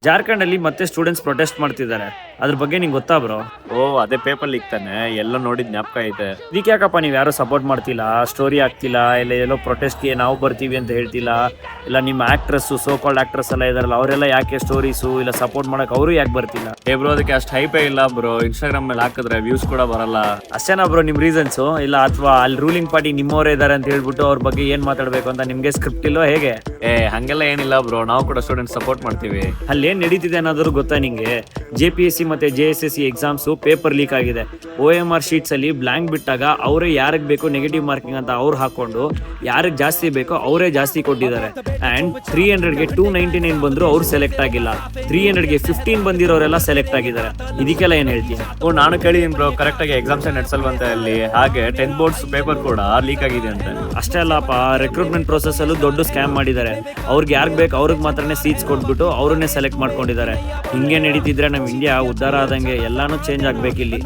ಜಾರ್ಖಂಡ್ ಅಲ್ಲಿ ಮತ್ತೆ students protest ಮಾಡ್ತಿದ್ದಾರೆ. ಅದ್ರ ಬಗ್ಗೆ ನಿಂಗೆ ಗೊತ್ತಾ ಬ್ರೋ? ಓ ಅದೇ ಪೇಪರ್ ಲೀಕ್ ತಾನೆ, ಎಲ್ಲ ನೋಡಿದ್ ಜ್ಞಾಪಕ ಐತೆ. ಇದಕ್ಕೆ ಯಾಕಪ್ಪ ನೀವು ಯಾರು ಸಪೋರ್ಟ್ ಮಾಡ್ತಿಲ್ಲ, ಸ್ಟೋರಿ ಆಗ್ತಿಲ್ಲ, ಇಲ್ಲ ಎಲ್ಲೋ ಪ್ರೊಟೆಸ್ಟ್ಗೆ ನಾವು ಬರ್ತೀವಿ ಅಂತ ಹೇಳ್ತಿಲ್ಲ, ಇಲ್ಲ ನಿಮ್ಮ ಆಕ್ಟ್ರೆಸ್ ಸೋಕಾಲ್ಡ್ ಆಕ್ಟ್ರೆಸ್ ಎಲ್ಲ ಇದಾರಲ್ಲ ಅವರೆಲ್ಲ ಯಾಕೆ ಸ್ಟೋರೀಸು ಇಲ್ಲ ಸಪೋರ್ಟ್ ಮಾಡಕ್ ಅವರು ಯಾಕೆ ಬರ್ತಿಲ್ಲ? ಬ್ರೋ ಅದಕ್ಕೆ ಅಷ್ಟು ಹೈಪೇ ಇಲ್ಲ ಬ್ರೋ. ಇನ್ಸ್ಟಾಗ್ರಾಮ್ ಮೇಲೆ ಹಾಕಿದ್ರೆ ವ್ಯೂಸ್ ಕೂಡ ಬರಲ್ಲ. ಅಷ್ಟೇನಾ ಬ್ರೋ ನಿಮ್ ರೀಸನ್ಸು? ಇಲ್ಲ ಅಥವಾ ಅಲ್ಲಿ ರೂಲಿಂಗ್ ಪಾರ್ಟಿ ನಿಮ್ಮವರೇ ಇದಾರೆ ಅಂತ ಹೇಳ್ಬಿಟ್ಟು ಅವ್ರ ಬಗ್ಗೆ ಏನ್ ಮಾತಾಡ್ಬೇಕು ಅಂತ ನಿಮ್ಗೆ ಸ್ಕ್ರಿಪ್ಟ್ ಇಲ್ಲೋ ಹೇಗೆ? ಹಂಗೆಲ್ಲ ಏನಿಲ್ಲ ಬ್ರೋ, ನಾವು ಕೂಡ ಸ್ಟೂಡೆಂಟ್ ಸಪೋರ್ಟ್ ಮಾಡ್ತೀವಿ. ಅಲ್ಲಿ ಏನ್ ನಡೀತಿದೆ ಅನ್ನೋದ್ರು ಗೊತ್ತಾ ನಿಂಗೆ? JPSC ಮತ್ತೆ JSSC ಎಕ್ಸಾಮ್ಸ್ ಪೇಪರ್ ಲೀಕ್ ಆಗಿದೆ. OMR ಶೀಟ್ಸ್ ಅಲ್ಲಿ ಬ್ಲಾಂಕ್ ಬಿಟ್ಟಾಗ ಅವರೇ ಯಾರಿಗೆ ಬೇಕು ನೆಗೆಟಿವ್ ಮಾರ್ಕಿಂಗ್ ಅಂತ ಅವ್ರು ಹಾಕೊಂಡು ಯಾರಿಗೆ ಜಾಸ್ತಿ ಬೇಕೋ ಅವರೇ ಜಾಸ್ತಿ ಕೊಟ್ಟಿದ್ದಾರೆ. ಅಂಡ್ 300ಗೆ 299 ಬಂದ್ರು ಅವ್ರು ಸೆಲೆಕ್ಟ್ ಆಗಿಲ್ಲ. 300ಗೆ 15 ಬಂದಿರೋರೆಲ್ಲ ಸೆಲೆಕ್ಟ್ ಆಗಿದ್ದಾರೆ. ಇದಕ್ಕೆಲ್ಲ ಏನ್ ಹೇಳ್ತೀನಿ? ನಾನು ಕೇಳಿದೀನಿ ಬ್ರೋ, ಕರೆಕ್ಟ್ ಆಗಿ ಎಕ್ಸಾಮ್ಸ್ ನಡೆಸಲ್ವಂತೆ ಅಲ್ಲಿ. ಹಾಗೆ 10th ಬೋರ್ಡ್ಸ್ ಪೇಪರ್ ಕೂಡ ಲೀಕ್ ಆಗಿದೆ ಅಂತ. ಅಷ್ಟೇ ಅಲ್ಲಪ್ಪ, ರೆಕ್ರೂಟ್ಮೆಂಟ್ ಪ್ರೊಸೆಸ್ ಅಲ್ಲೂ ದೊಡ್ಡ ಸ್ಕ್ಯಾಮ್ ಮಾಡಿದ್ದಾರೆ. ಅವ್ರಿಗೆ ಯಾರಿಗೆ ಬೇಕು ಅವ್ರಿಗೆ ಮಾತ್ರನೇ ಸೀಟ್ಸ್ ಕೊಟ್ಬಿಟ್ಟು ಅವ್ರನ್ನೇ ಸೆಲೆಕ್ಟ್ ಮಾಡ್ಕೊಂಡಿದ್ದಾರೆ. ಹಿಂಗೆ ನಡೀತಿದ್ರೆ ನಮ್ಮ ಇಂಡಿಯಾ ಉದ್ಧಾರ ಆದಂಗೆ ಎಲ್ಲಾನು ಚೇಂಜ್ ಆಗ್ಬೇಕಿಲ್ಲಿ.